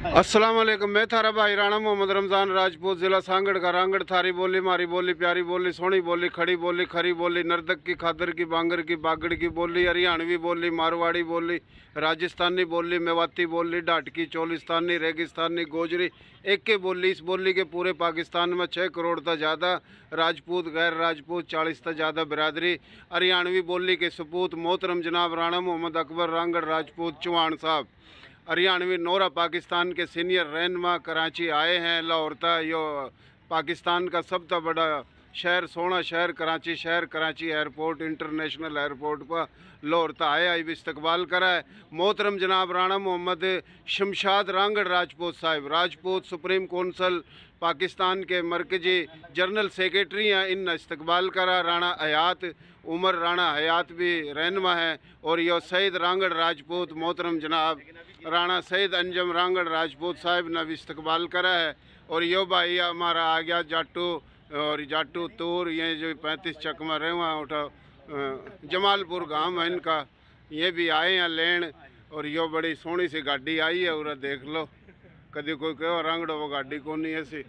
अस्सलाम वालेकुम। मैं थारा भाई राणा मोहम्मद रमज़ान राजपूत, ज़िला सांगड़ का। रांगड़ थारी बोली, मारी बोली, प्यारी बोली, सोहनी बोली, खड़ी बोली, खरी बोली, नर्दक की, खादर की, बांगर की, बागड़ की बोली, हरियाणवी बोली, मारवाड़ी बोली, राजस्थानी बोली, मेवाती बोली, डाटकी, चोलिस्तानी, रेगिस्तानी, गोजरी, एक के बोली। इस बोली के पूरे पाकिस्तान में 6 करोड़ तक ज़्यादा राजपूत, गैर राजपूत 40 तक ज़्यादा बिरादरी। हरियाणवी बोली के सपूत मोहतरम जनाब राणा मोहम्मद अकबर रांगड़ राजपूत चौहान साहब। हरियाणवी नोरा पाकिस्तान के सीनियर रहनुमा कराची आए हैं। लाहौर था यो पाकिस्तान का सबसे बड़ा शहर, सोना शहर कराची शहर। कराची एयरपोर्ट, इंटरनेशनल एयरपोर्ट पर लाहौर था आए भी इस्तकबाल करा है। मोहतरम जनाब राणा मोहम्मद शमशाद रांगड़ राजपूत साहिब, राजपूत सुप्रीम कौंसल पाकिस्तान के मरकजी जनरल सेक्रेटरी हैं। इन इस्तकबाल करा। राणा हयात उमर राणा हयात भी रहनुमा है। और यो सईद रांगड़ राजपूत मोहतरम जनाब राणा सईद अंजम रांगड़ राजपूत साहिब ने भी इस्तकबाल करा है। और यो भाई हमारा आ गया जाटू, और जाटू तूर, ये जो 35 चकमा रेवा उठा जमालपुर गांव है इनका, ये भी आए हैं लेन। और यो बड़ी सोहनी सी गाड़ी आई है, और देख लो कभी कोई कहो रांगड़ो वो गाड़ी को नहीं ऐसी,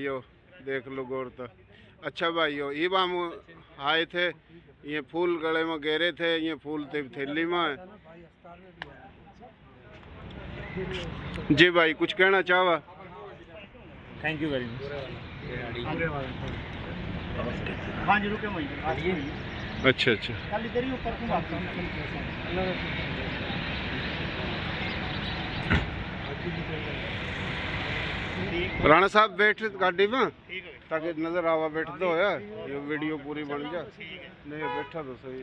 यो देख लो गौर तो। अच्छा भाई यो ये हम आए थे, ये फूल गले में गेरे थे, ये फूल थे थैली में। जी भाई कुछ कहना चाहवा? Thank you very much. अच्छा अच्छा। राणा साहब बैठ गाड़ी में ताकि नजर आवा, बैठ दो यार, ये वीडियो पूरी बन जा। नहीं बैठा तो सही।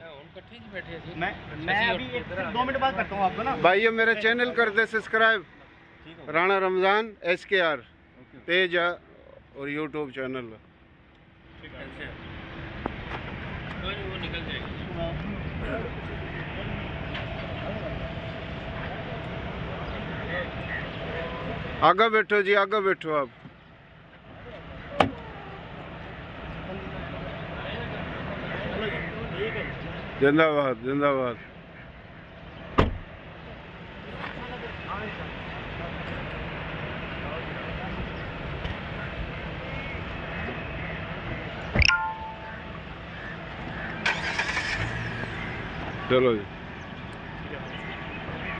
मैं अभी 2 मिनट बाद करता हूँ आपको ना भाई। ये मेरे चैनल कर दे subscribe, Rana Ramzan SKR page है और यूट्यूब चैनल है। आगे बैठो जी, आगे बैठो आप। जिंदाबाद जिंदाबाद। चलो जी।